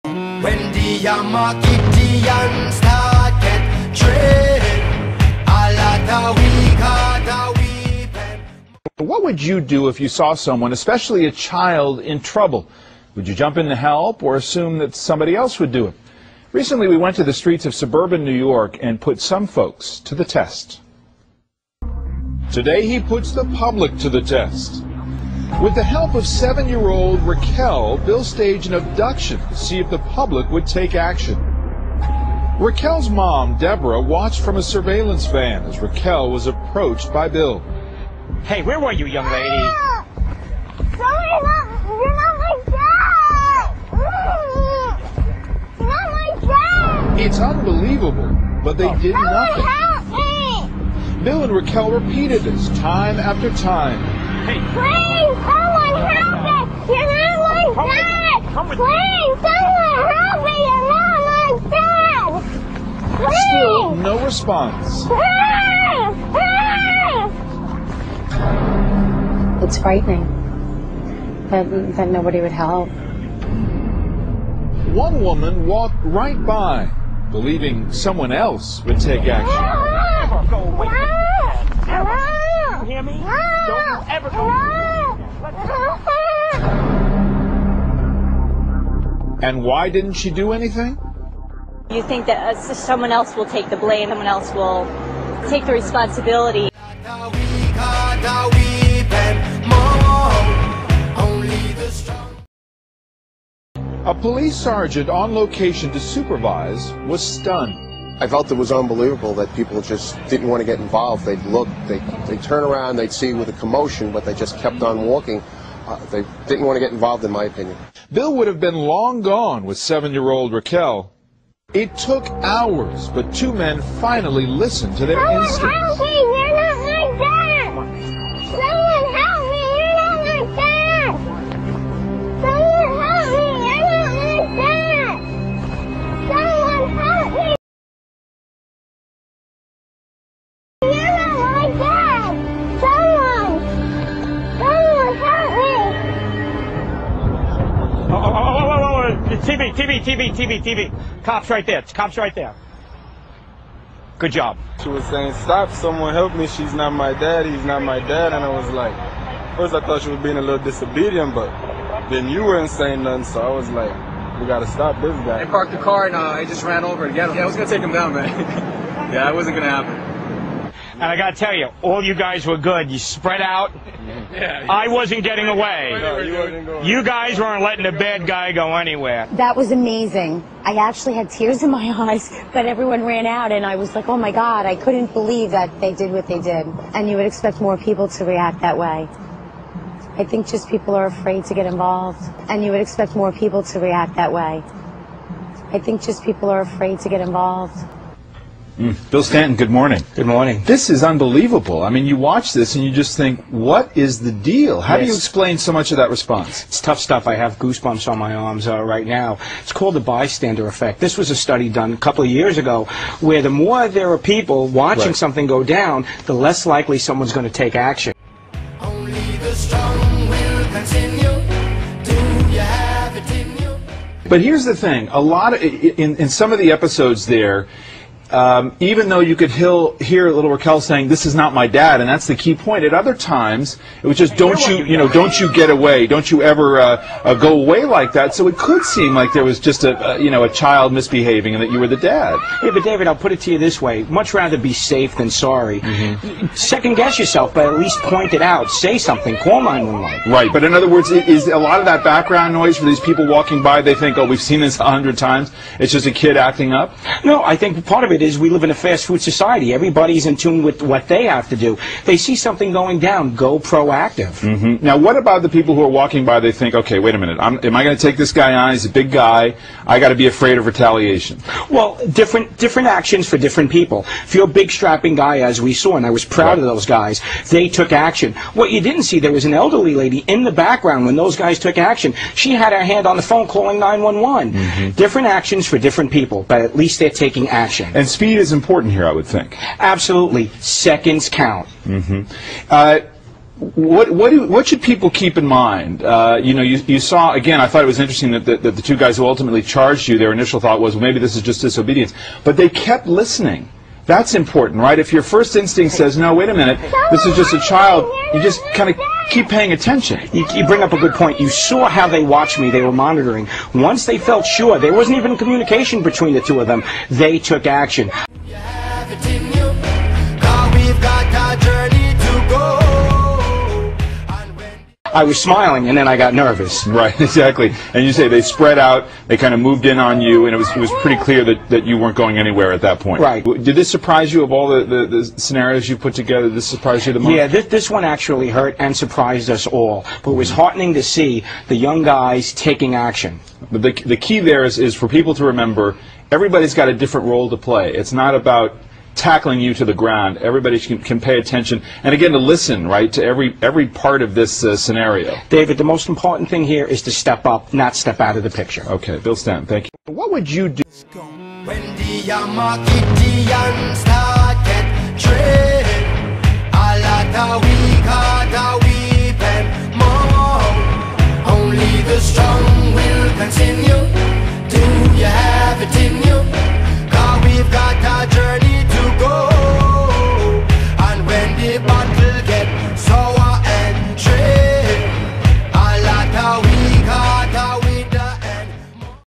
When the market start get traded, all of the week are the weekend. What would you do if you saw someone, especially a child, in trouble? Would you jump in to help or assume that somebody else would do it? Recently, we went to the streets of suburban New York and put some folks to the test. Today, he puts the public to the test. With the help of 7-year-old Raquel, Bill staged an abduction to see if the public would take action. Raquel's mom, Deborah, watched from a surveillance van as Raquel was approached by Bill. Hey, where were you, young lady? You're not my dad! You're not my dad! It's unbelievable, but they did nothing. Help me! Bill and Raquel repeated this time after time. Hey, Please, someone help me! You're not my dad! come with Please, someone help me! You're not my dad! Still Please! no response. It's frightening that nobody would help. One woman walked right by, believing someone else would take action. never go away. Hello? You hear me? Don't ever go. And why didn't she do anything? You think that someone else will take the blame, someone else will take the responsibility. A police sergeant on location to supervise was stunned. I felt it was unbelievable that people just didn't want to get involved. They'd look, they'd turn around, they'd see with a commotion, but they just kept on walking. They didn't want to get involved, in my opinion. Bill would have been long gone with 7-year-old Raquel. It took hours, but two men finally listened to their instincts. Help me! You're not my dad! Someone help me! You're not my dad! Someone help me! You're not my dad! Someone help me! You're not my dad! Someone help me! TV. Cops right there. Cops right there. Good job. She was saying, stop, someone help me, she's not my dad, he's not my dad. And I was like, first I thought she was being a little disobedient, but then you weren't saying nothing, so I was like, we gotta stop this guy. I parked the car and I just ran over to get him. Yeah, I was gonna take him down, man. Yeah, it wasn't gonna happen. And I gotta tell you, all you guys were good. You spread out. Yeah. I wasn't getting away. No, you weren't going. You guys weren't letting the bad guy go anywhere. That was amazing. I actually had tears in my eyes, but everyone ran out and I was like, oh my God, I couldn't believe that they did what they did. And you would expect more people to react that way. I think just people are afraid to get involved. And you would expect more people to react that way. I think just people are afraid to get involved. Bill Stanton, good morning. Good morning. This is unbelievable. I mean, you watch this and you just think, what is the deal? How do you Yes. explain so much of that response? It's tough stuff. I have goosebumps on my arms right now. It's called the bystander effect. This was a study done a couple of years ago where the more there are people watching Right. something go down, the less likely someone's going to take action. Only the strong will continue. Do you have it in you? But here's the thing. A lot of, in some of the episodes there, even though you could hear little Raquel saying, "This is not my dad," and that's the key point. At other times, it was just, "Don't you get away? Don't you ever go away like that?" So it could seem like there was just a child misbehaving, and that you were the dad. Yeah, but David, I'll put it to you this way: much rather be safe than sorry. Second guess yourself, but at least point it out. Say something. Call 911. Right. But in other words, is a lot of that background noise for these people walking by? They think, "Oh, we've seen this 100 times. It's just a kid acting up." No, I think part of it is we live in a fast food society. Everybody's in tune with what they have to do. They see something going down, go proactive. Now, what about the people who are walking by? They think, "Okay, wait a minute. Am I going to take this guy on? He's a big guy. I got to be afraid of retaliation." Well, different actions for different people. If you're a big strapping guy, as we saw, and I was proud of those guys, they took action. What you didn't see, there was an elderly lady in the background when those guys took action. She had her hand on the phone calling 911. Different actions for different people, but at least they're taking action. And speed is important here, I would think. Absolutely. Seconds count. What should people keep in mind? You know, you saw, again, I thought it was interesting that the two guys who ultimately charged you, their initial thought was, well, maybe this is just disobedience. But they kept listening. That's important, right? If your first instinct says, no, wait a minute, this is just a child, you just kind of keep paying attention. You bring up a good point. You saw how they watched me. They were monitoring. Once they felt sure, there wasn't even communication between the two of them, they took action. I was smiling, and then I got nervous. Right, exactly. And you say they spread out, they kind of moved in on you, and it was pretty clear that you weren't going anywhere at that point. Right. Did this surprise you of all the scenarios you put together? Did this surprise you the most? Yeah, this one actually hurt and surprised us all. But it was heartening to see the young guys taking action. But the key there is for people to remember, everybody's got a different role to play. It's not about tackling you to the ground. Everybody can pay attention, and again, to listen, right, to every part of this scenario. David, the most important thing here is to step up, not step out of the picture. Okay, Bill Stanton, thank you. What would you do? When the Yamakitians start get trained, a lot of weak heart, a weep and moan. Only the strong will continue. Do you have it in you? 'Cause we've got a journey to go, and when the battle gets so